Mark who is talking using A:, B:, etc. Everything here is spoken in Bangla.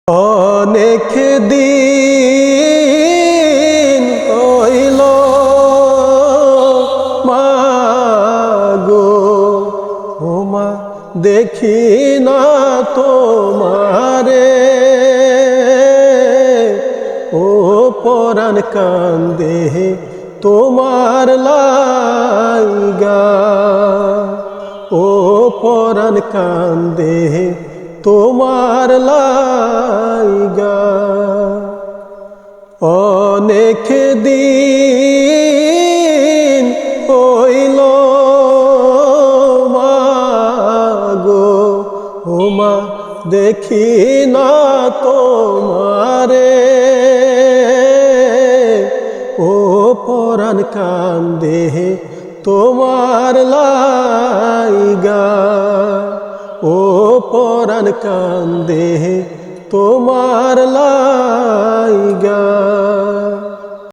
A: অনেক দিন হইল মাগো ওমা দেখি না তোমারে, ও পরাণ কান্দে তোমার লাইগা, ও পরাণ কান্দে তোমার লাইগা। অনেক দিন হইল মাগো ওমা দেখি না তোমারে, ও পরাণ কান্দে তোমার লাইগা, ও পরাণ কান্দে তোমার লাইগা।